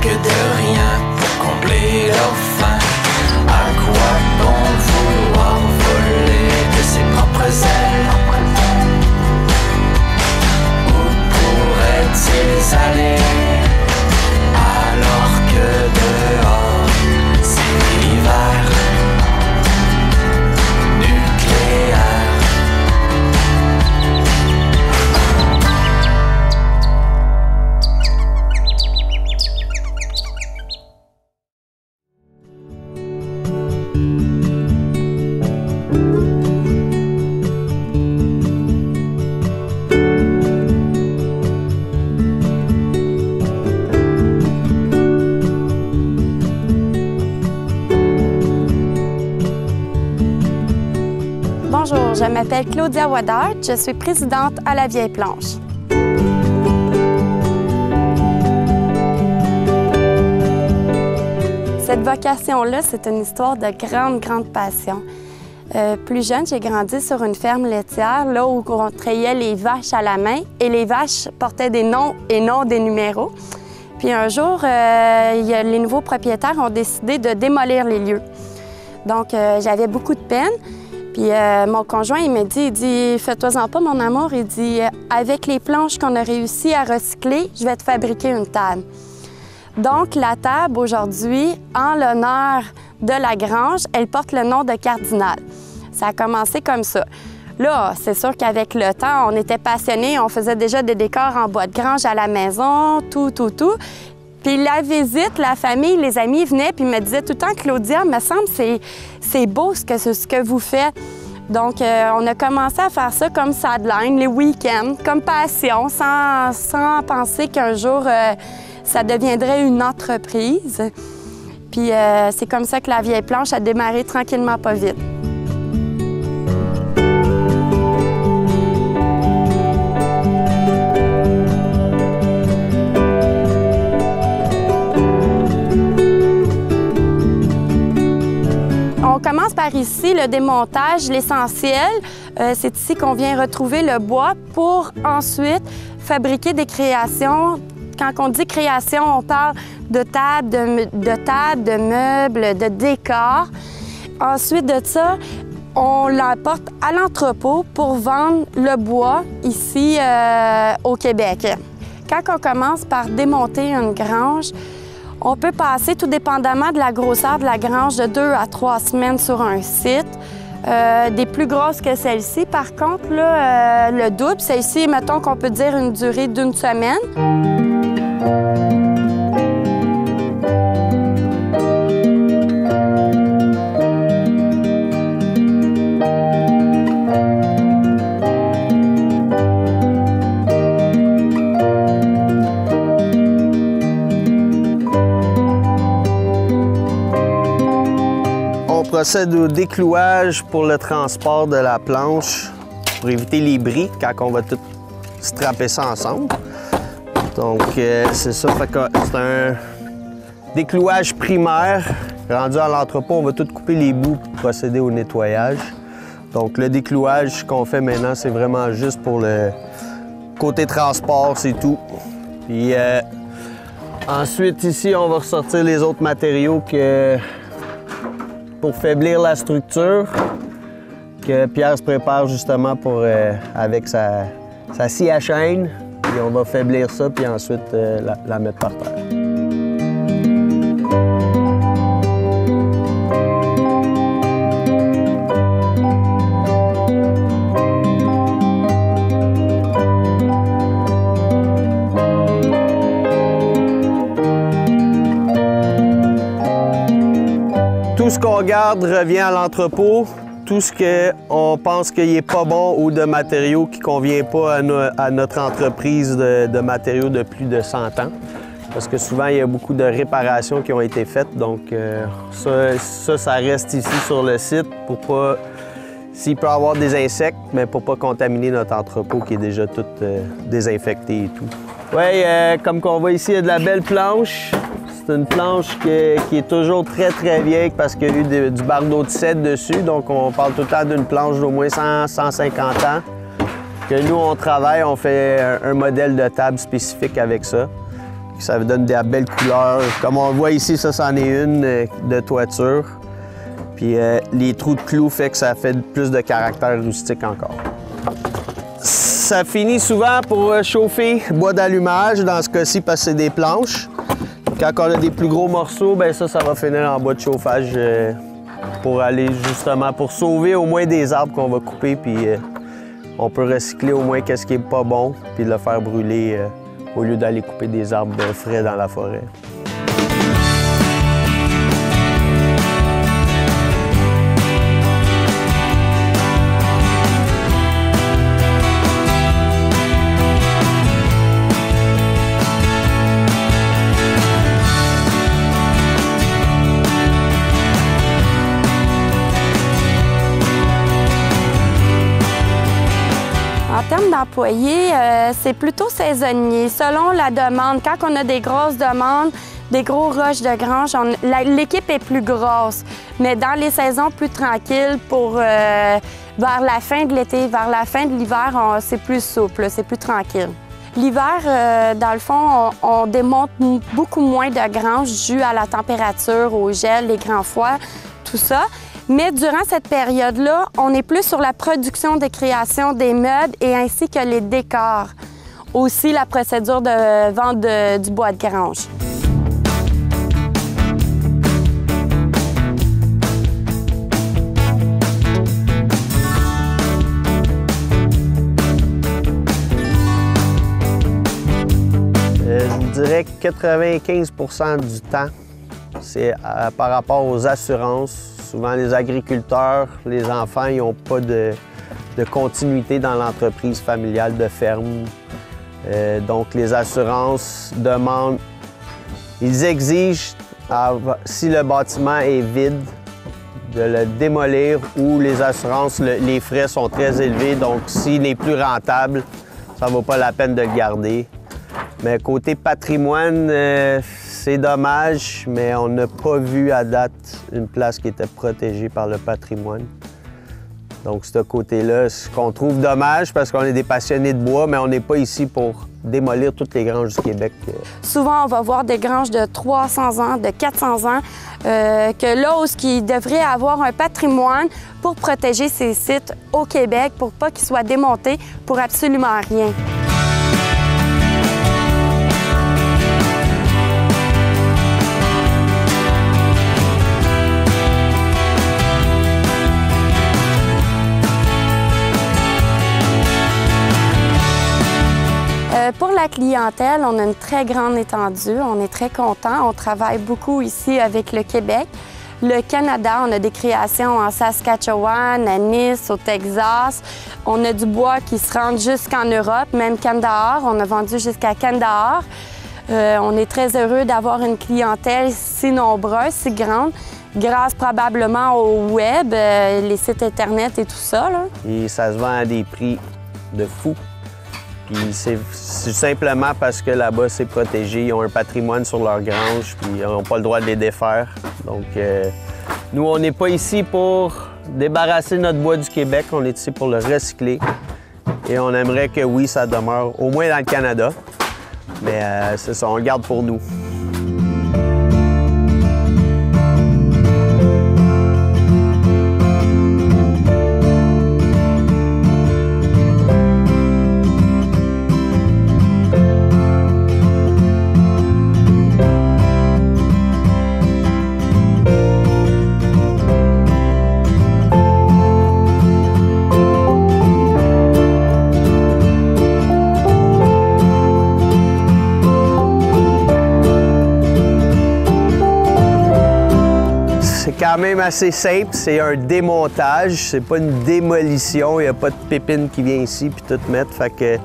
que de rien pour combler leur faim. À quoi bon vouloir voler de ses propres ailes? Où pourraient-ils aller alors que dehors c'est l'hiver nucléaire? Bonjour, je m'appelle Claudia Wadard, je suis présidente à la Vieille Planche. Cette vocation-là, c'est une histoire de grande passion. Plus jeune, j'ai grandi sur une ferme laitière, là où on trayait les vaches à la main et les vaches portaient des noms et non des numéros. Puis un jour, les nouveaux propriétaires ont décidé de démolir les lieux. Donc, j'avais beaucoup de peine. Puis mon conjoint, il m'a dit, fais-toi-en pas, mon amour. Il dit, avec les planches qu'on a réussi à recycler, je vais te fabriquer une table. Donc, la table, aujourd'hui, en l'honneur de la grange, elle porte le nom de Cardinal. Ça a commencé comme ça. Là, c'est sûr qu'avec le temps, on était passionnés, on faisait déjà des décors en bois de grange à la maison, tout. Puis la visite, la famille, les amis venaient puis me disaient tout le temps, Claudia, me semble c'est beau ce que vous faites. Donc, on a commencé à faire ça comme sideline, les week-ends, comme passion, sans penser qu'un jour, ça deviendrait une entreprise. Puis c'est comme ça que la Vieille Planche a démarré tranquillement, pas vite. On commence par ici, le démontage, l'essentiel. C'est ici qu'on vient retrouver le bois pour ensuite fabriquer des créations. Quand on dit création, on parle de tables, de meubles, de décors. Ensuite de ça, on l'apporte à l'entrepôt pour vendre le bois ici au Québec. Quand on commence par démonter une grange, on peut passer, tout dépendamment de la grosseur de la grange, de 2 à 3 semaines sur un site. Des plus grosses que celle-ci, par contre, là, le double, celle-ci, mettons qu'on peut dire une durée d'1 semaine. On procède au déclouage pour le transport de la planche pour éviter les bris quand on va tout strapper ça ensemble. Donc, c'est ça, c'est un déclouage primaire. Rendu à l'entrepôt, on va tout couper les bouts pour procéder au nettoyage. Donc, le déclouage qu'on fait maintenant, c'est vraiment juste pour le côté transport, c'est tout. Puis, ensuite, ici, on va ressortir les autres matériaux pour faiblir la structure, que Pierre se prépare justement pour, avec sa scie à chaîne. Puis on va faiblir ça, puis ensuite la mettre par terre. Tout ce qu'on garde revient à l'entrepôt. Tout ce qu'on pense qu'il n'est pas bon ou de matériaux qui ne convient pas à notre entreprise de matériaux de plus de 100 ans. Parce que souvent, il y a beaucoup de réparations qui ont été faites. Donc, ça reste ici sur le site pour pas... S'il peut y avoir des insectes, mais pour pas contaminer notre entrepôt qui est déjà tout désinfecté et tout. Oui, comme qu'on voit ici, il y a de la belle planche. C'est une planche qui est toujours très vieille parce qu'il y a eu du bardeau de cèdre dessus. Donc, on parle tout le temps d'une planche d'au moins 100-150 ans. Que nous, on travaille, on fait un modèle de table spécifique avec ça. Ça donne des belles couleurs. Comme on le voit ici, ça, c'en est une de toiture. Puis les trous de clous fait que ça fait plus de caractère rustique encore. Ça finit souvent pour chauffer bois d'allumage, dans ce cas-ci parce que c'est des planches. Quand on a des plus gros morceaux, bien ça va finir en bois de chauffage pour aller justement, pour sauver au moins des arbres qu'on va couper, puis on peut recycler au moins qu'est-ce qui est pas bon, puis le faire brûler au lieu d'aller couper des arbres frais dans la forêt. En termes d'employés, c'est plutôt saisonnier, selon la demande. Quand on a des grosses demandes, des gros rushs de grange, l'équipe est plus grosse. Mais dans les saisons plus tranquilles, vers la fin de l'été, vers la fin de l'hiver, c'est plus souple, c'est plus tranquille. L'hiver, dans le fond, on démonte beaucoup moins de granges dû à la température, au gel, les grands froids, tout ça. Mais durant cette période-là, on est plus sur la production de création des meubles et ainsi que les décors. Aussi la procédure de vente du bois de grange. Je vous dirais que 95 % du temps, c'est par rapport aux assurances. Souvent, les agriculteurs, les enfants, ils n'ont pas de continuité dans l'entreprise familiale de ferme. Donc, les assurances demandent, ils exigent, si le bâtiment est vide, de le démolir ou les assurances, les frais sont très élevés. Donc, s'il n'est plus rentable, ça ne vaut pas la peine de le garder. Mais côté patrimoine, c'est dommage, mais on n'a pas vu à date une place qui était protégée par le patrimoine. Donc, ce côté-là, ce qu'on trouve dommage parce qu'on est des passionnés de bois, mais on n'est pas ici pour démolir toutes les granges du Québec. Souvent, on va voir des granges de 300 ans, de 400 ans, que là où il devrait avoir un patrimoine pour protéger ces sites au Québec, pour pas qu'ils soient démontés pour absolument rien. Pour la clientèle, on a une très grande étendue. On est très contents. On travaille beaucoup ici avec le Québec. Le Canada, on a des créations en Saskatchewan, à Nice, au Texas. On a du bois qui se rend jusqu'en Europe, même Kandahar. On a vendu jusqu'à Kandahar. On est très heureux d'avoir une clientèle si nombreuse, si grande, grâce probablement au web, les sites Internet et tout ça, là. Et ça se vend à des prix de fou. Puis c'est simplement parce que là-bas, c'est protégé. Ils ont un patrimoine sur leur grange, puis ils n'ont pas le droit de les défaire. Donc, nous, on n'est pas ici pour débarrasser notre bois du Québec. On est ici pour le recycler. Et on aimerait que, oui, ça demeure, au moins dans le Canada. Mais c'est ça, on le garde pour nous. C'est quand même assez simple, c'est un démontage, c'est pas une démolition, il n'y a pas de pépine qui vient ici puis tout mettre. Fait que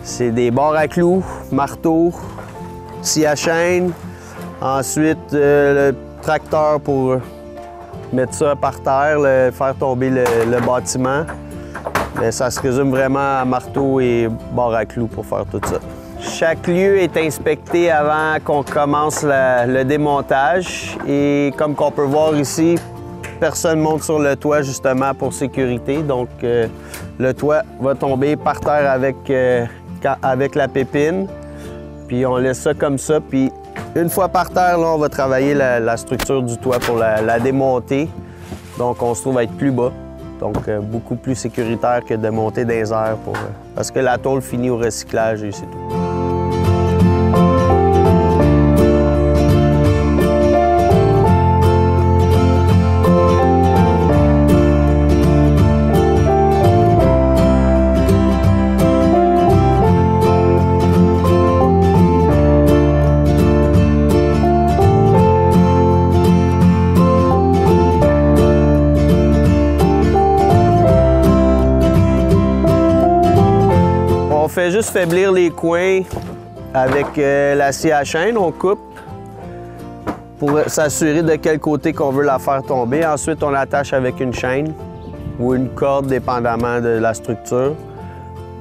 c'est des barres à clous, marteau, scie à chaîne, ensuite le tracteur pour mettre ça par terre, faire tomber le bâtiment. Mais ça se résume vraiment à marteau et barre à clous pour faire tout ça. Chaque lieu est inspecté avant qu'on commence le démontage et comme qu'on peut voir ici, personne monte sur le toit justement pour sécurité. Donc le toit va tomber par terre avec la pépine. Puis on laisse ça comme ça. Puis une fois par terre, là, on va travailler la structure du toit pour la démonter. Donc on se trouve à être plus bas. Donc beaucoup plus sécuritaire que de monter dans les airs parce que la tôle finit au recyclage et c'est tout. On fait juste faiblir les coins avec la scie à chaîne, on coupe pour s'assurer de quel côté qu'on veut la faire tomber. Ensuite, on l'attache avec une chaîne ou une corde, dépendamment de la structure.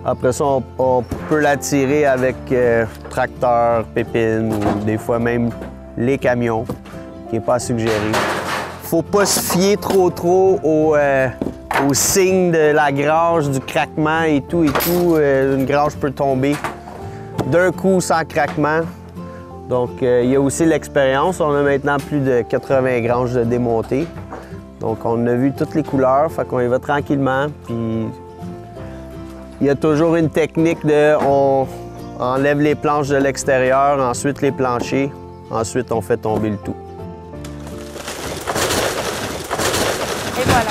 Après ça, on peut la tirer avec tracteur, pépine ou des fois même les camions, qui n'est pas à suggérer. Faut pas se fier trop au signe de la grange, du craquement et tout. Une grange peut tomber d'un coup sans craquement. Donc, il y a aussi l'expérience. On a maintenant plus de 80 granges de démontées. Donc, on a vu toutes les couleurs, fait qu'on y va tranquillement. Puis, il y a toujours une technique on enlève les planches de l'extérieur, ensuite les planchers, ensuite on fait tomber le tout. Et voilà.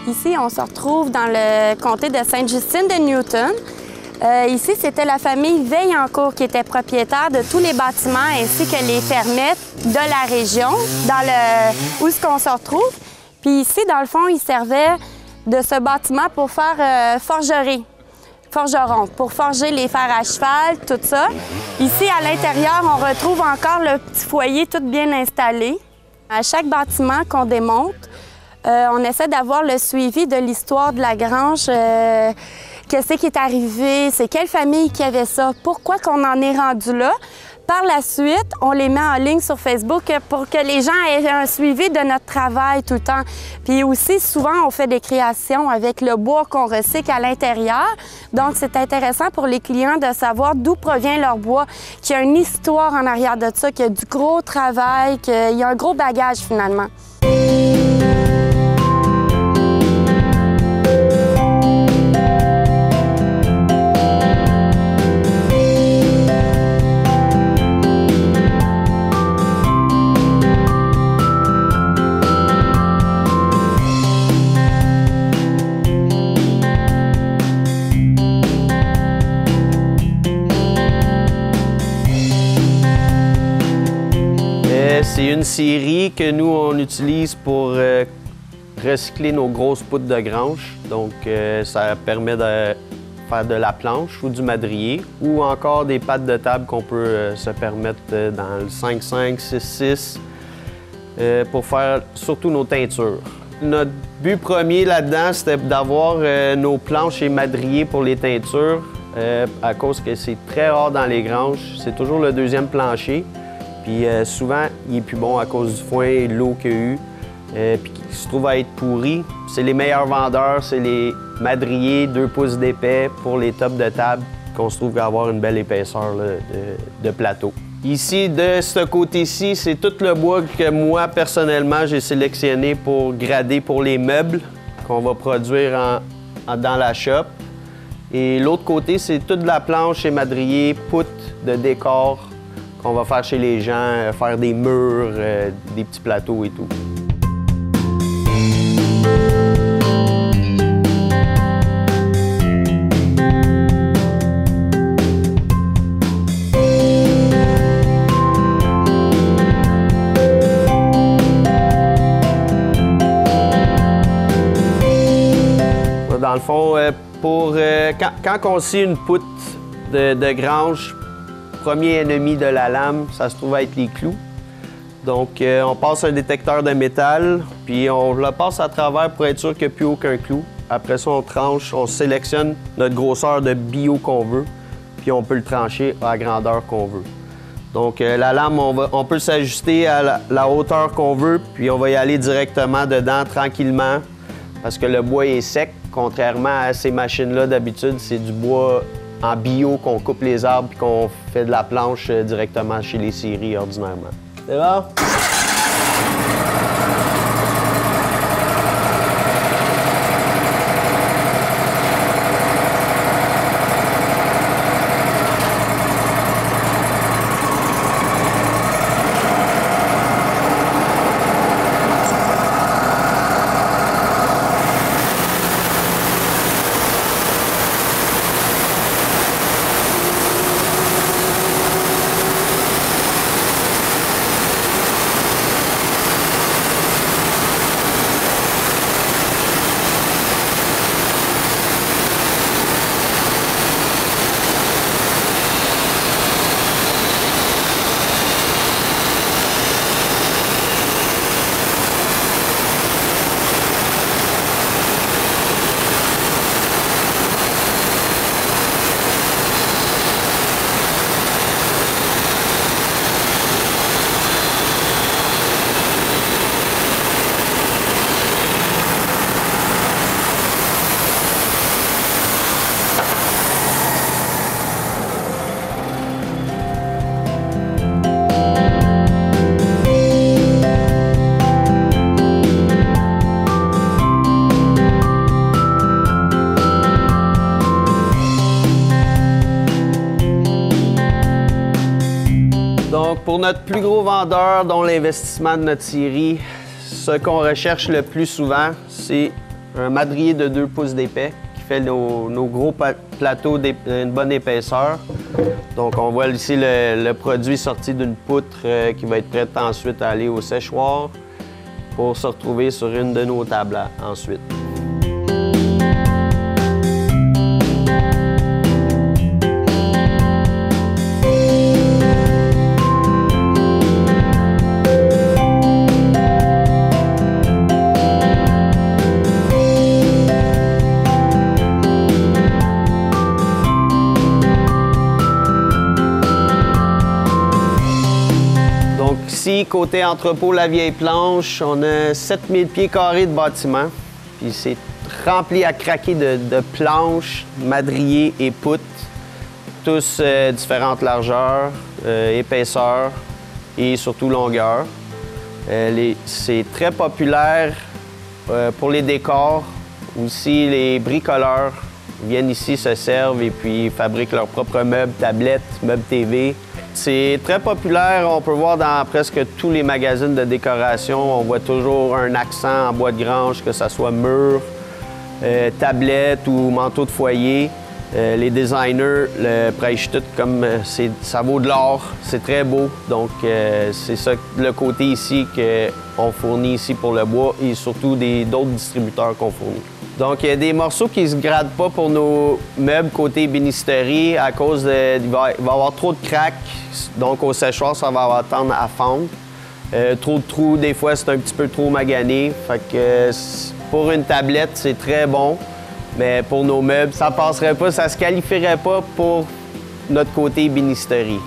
Ici, on se retrouve dans le comté de Sainte-Justine de Newton. Ici, c'était la famille Vaillancourt qui était propriétaire de tous les bâtiments ainsi que les fermettes de la région, où est-ce qu'on se retrouve. Puis ici, dans le fond, ils servaient de ce bâtiment pour faire forgeron, pour forger les fers à cheval, tout ça. Ici, à l'intérieur, on retrouve encore le petit foyer tout bien installé. À chaque bâtiment qu'on démonte, on essaie d'avoir le suivi de l'histoire de la grange. Qu'est-ce qui est arrivé? C'est quelle famille qui avait ça? Pourquoi qu'on en est rendu là? Par la suite, on les met en ligne sur Facebook pour que les gens aient un suivi de notre travail tout le temps. Puis aussi, souvent, on fait des créations avec le bois qu'on recycle à l'intérieur. Donc, c'est intéressant pour les clients de savoir d'où provient leur bois, qu'il y a une histoire en arrière de ça, qu'il y a du gros travail, qu'il y a un gros bagage finalement. C'est une scierie que nous, on utilise pour recycler nos grosses poutres de grange. Donc, ça permet de faire de la planche ou du madrier ou encore des pattes de table qu'on peut se permettre dans le 5-5, 6-6 pour faire surtout nos teintures. Notre but premier là-dedans, c'était d'avoir nos planches et madriers pour les teintures à cause que c'est très rare dans les granges. C'est toujours le deuxième plancher. Puis souvent, il est plus bon à cause du foin et de l'eau qu'il y a eu, puis qui se trouve à être pourri. C'est les meilleurs vendeurs, c'est les madriers 2 pouces d'épais pour les tops de table qu'on se trouve à avoir une belle épaisseur là, de plateau. Ici, de ce côté-ci, c'est tout le bois que moi, personnellement, j'ai sélectionné pour grader pour les meubles qu'on va produire dans la shop. Et l'autre côté, c'est toute la planche et madrier, poutres de décor qu'on va faire chez les gens, faire des murs, des petits plateaux et tout. Dans le fond, quand on scie une poutre de grange, premier ennemi de la lame, ça se trouve être les clous. Donc, on passe un détecteur de métal, puis on le passe à travers pour être sûr qu'il n'y a plus aucun clou. Après ça, on tranche, on sélectionne notre grosseur de bio qu'on veut, puis on peut le trancher à la grandeur qu'on veut. Donc, la lame, on peut s'ajuster à la hauteur qu'on veut, puis on va y aller directement dedans tranquillement, parce que le bois est sec. Contrairement à ces machines-là, d'habitude, c'est du bois en bio qu'on coupe les arbres et qu'on fait de la planche directement chez les scieries ordinairement. C'est bon? Donc, pour notre plus gros vendeur, dont l'investissement de notre scierie, ce qu'on recherche le plus souvent, c'est un madrier de 2 pouces d'épais qui fait nos gros plateaux d'une bonne épaisseur. Donc, on voit ici le produit sorti d'une poutre qui va être prête ensuite à aller au séchoir pour se retrouver sur une de nos tables ensuite. Ici, côté entrepôt La Vieille Planche, on a 7000 pieds carrés de bâtiment. Puis c'est rempli à craquer de planches, madriers et poutres, tous différentes largeurs, épaisseurs et surtout longueur. C'est très populaire pour les décors. Aussi, les bricoleurs viennent ici, se servent et puis fabriquent leurs propres meubles, tablettes, meubles TV. C'est très populaire, on peut voir dans presque tous les magazines de décoration, on voit toujours un accent en bois de grange, que ce soit mur, tablette ou manteau de foyer. Les designers le prêchent tout comme ça vaut de l'or, c'est très beau. Donc c'est ça le côté ici qu'on fournit ici pour le bois et surtout d'autres distributeurs qu'on fournit. Donc, il y a des morceaux qui ne se gradent pas pour nos meubles côté ébénisterie à cause il va y avoir trop de craques. Donc, au séchoir, ça va avoir tendance à fondre. Trop de trous, des fois, c'est un petit peu trop magané. Fait que pour une tablette, c'est très bon. Mais pour nos meubles, ça passerait pas, ça se qualifierait pas pour notre côté ébénisterie.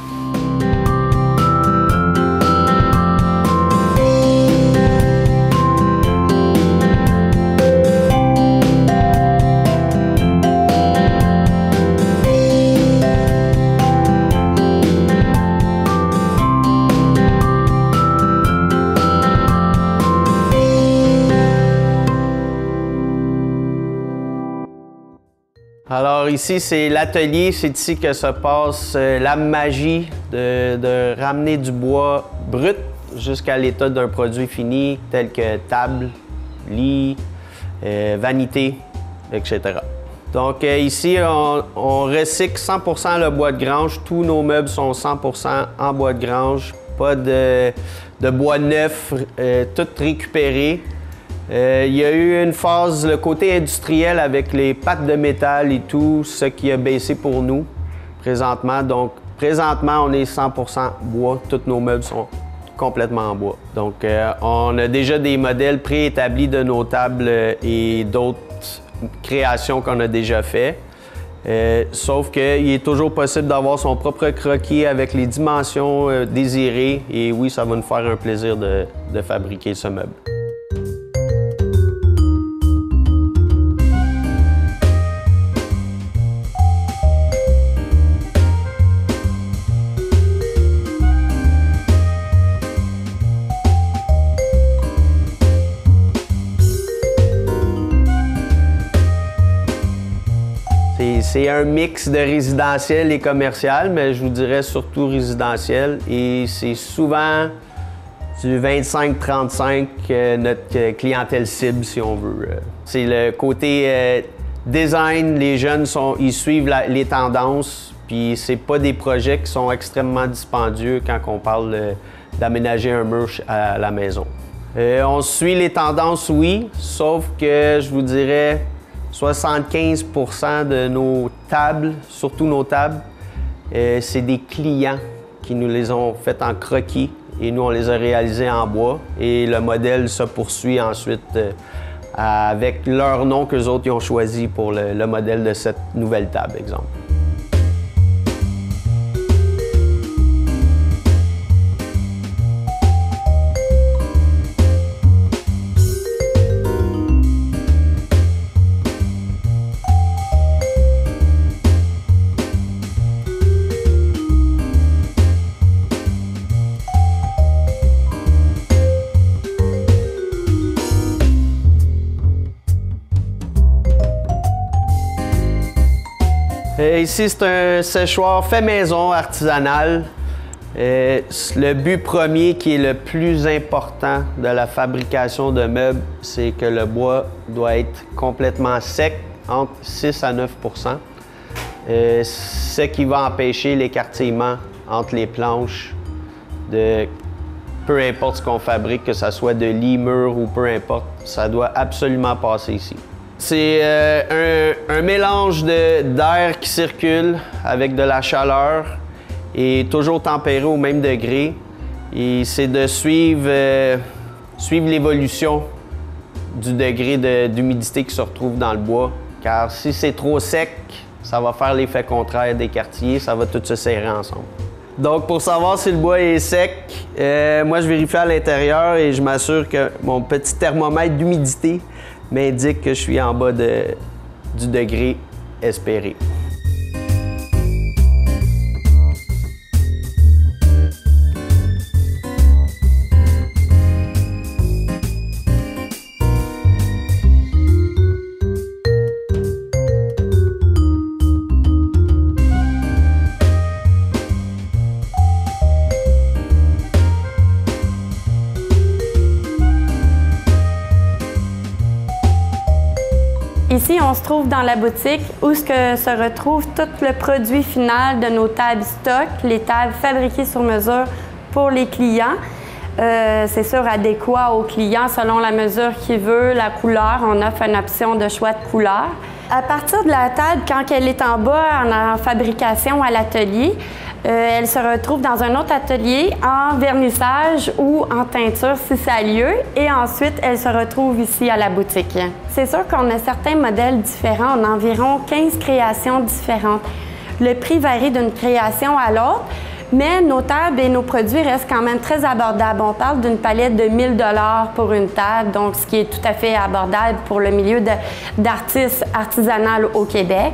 Alors ici, c'est l'atelier. C'est ici que se passe la magie de ramener du bois brut jusqu'à l'état d'un produit fini, tel que table, lit, vanité, etc. Donc ici, on recycle 100% le bois de grange. Tous nos meubles sont 100% en bois de grange. Pas de bois neuf, tout récupéré. Il y a eu une phase, le côté industriel avec les pattes de métal et tout, ce qui a baissé pour nous présentement. Donc présentement, on est 100% bois. Tous nos meubles sont complètement en bois. Donc on a déjà des modèles préétablis de nos tables et d'autres créations qu'on a déjà fait. Sauf qu'il est toujours possible d'avoir son propre croquis avec les dimensions désirées. Et oui, ça va nous faire un plaisir de fabriquer ce meuble. C'est un mix de résidentiel et commercial, mais je vous dirais surtout résidentiel. Et c'est souvent du 25-35 notre clientèle cible, si on veut. C'est le côté design. Les jeunes, ils suivent les tendances. Puis c'est pas des projets qui sont extrêmement dispendieux quand on parle d'aménager un mur à la maison. On suit les tendances, oui, sauf que je vous dirais 75% de nos tables, surtout nos tables, c'est des clients qui nous les ont faites en croquis et nous, on les a réalisés en bois. Et le modèle se poursuit ensuite avec leur nom qu'eux autres ils ont choisi pour le modèle de cette nouvelle table, exemple. Ici, c'est un séchoir fait maison, artisanal. Le but premier qui est le plus important de la fabrication de meubles, c'est que le bois doit être complètement sec, entre 6 à 9 %. Ce qui va empêcher l'écartillement entre les planches de peu importe ce qu'on fabrique, que ce soit de lit, mur ou peu importe, ça doit absolument passer ici. C'est un mélange d'air qui circule avec de la chaleur et toujours tempéré au même degré. Et c'est de suivre l'évolution du degré d'humidité qui se retrouve dans le bois. Car si c'est trop sec, ça va faire l'effet contraire d'écartiller, ça va tout se serrer ensemble. Donc pour savoir si le bois est sec, moi je vérifie à l'intérieur et je m'assure que mon petit thermomètre d'humidité m'indique que je suis en bas du degré espéré. Ici, on se trouve dans la boutique où se retrouve tout le produit final de nos tables stock, les tables fabriquées sur mesure pour les clients. C'est sûr, adéquat aux clients selon la mesure qu'il veut, la couleur. On offre une option de choix de couleur. À partir de la table, quand elle est en bas en fabrication à l'atelier, elle se retrouve dans un autre atelier en vernissage ou en teinture si ça a lieu et ensuite elle se retrouve ici à la boutique. C'est sûr qu'on a certains modèles différents, on a environ 15 créations différentes. Le prix varie d'une création à l'autre, mais nos tables et nos produits restent quand même très abordables. On parle d'une palette de 1 000 $ pour une table, donc ce qui est tout à fait abordable pour le milieu d'artistes artisanal au Québec.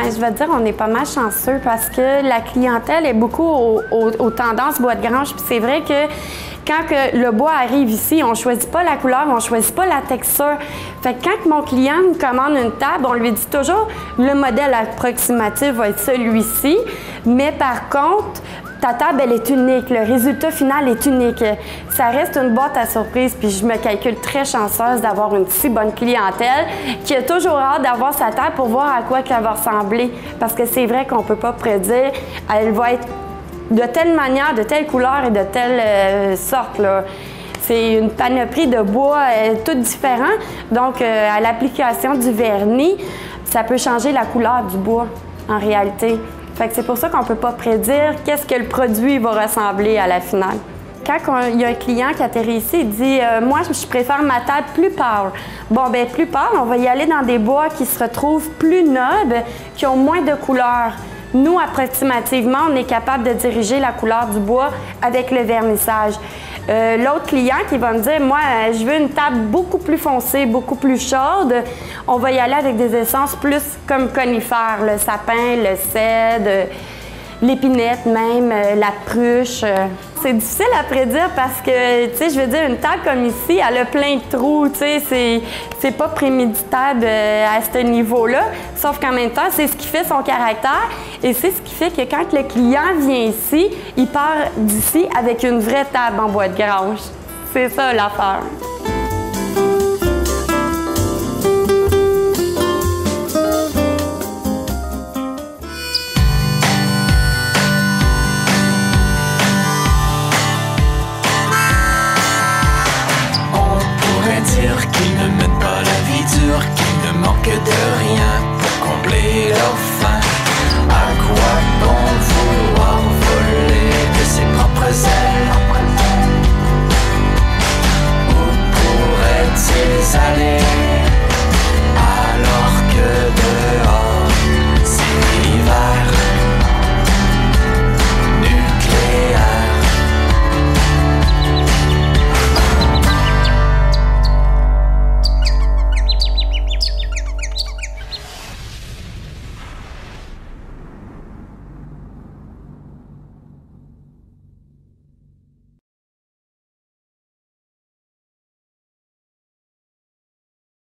Bien, je vais te dire, on est pas mal chanceux parce que la clientèle est beaucoup aux tendances bois de grange. Puis c'est vrai que quand que le bois arrive ici, on choisit pas la couleur, on choisit pas la texture. Fait que quand mon client me commande une table, on lui dit toujours le modèle approximatif va être celui-ci, mais par contre, ta table, elle est unique. Le résultat final est unique. Ça reste une boîte à surprise, puis je me calcule très chanceuse d'avoir une si bonne clientèle qui a toujours hâte d'avoir sa table pour voir à quoi elle va ressembler. Parce que c'est vrai qu'on ne peut pas prédire. Elle va être de telle manière, de telle couleur et de telle sorte, là. C'est une panoplie de bois tout différent. Donc, à l'application du vernis, ça peut changer la couleur du bois, en réalité. Fait que c'est pour ça qu'on ne peut pas prédire qu'est-ce que le produit va ressembler à la finale. Quand il y a un client qui atterrit ici, il dit « Moi, je préfère ma table plus pâle. » Bon, bien, plus pâle, on va y aller dans des bois qui se retrouvent plus nobles, qui ont moins de couleurs. Nous, approximativement, on est capable de diriger la couleur du bois avec le vernissage. L'autre client qui va me dire « Moi, je veux une table beaucoup plus foncée, beaucoup plus chaude. » On va y aller avec des essences plus comme conifères, le sapin, le cèdre, l'épinette même, la pruche. C'est difficile à prédire parce que, tu sais, je veux dire, une table comme ici, elle a plein de trous, tu sais, c'est pas préméditable à ce niveau-là. Sauf qu'en même temps, c'est ce qui fait son caractère et c'est ce qui fait que quand le client vient ici, il part d'ici avec une vraie table en bois de grange. C'est ça l'affaire. Dire qu'ils ne mènent pas la vie dure, qu'ils ne manquent de rien pour combler leur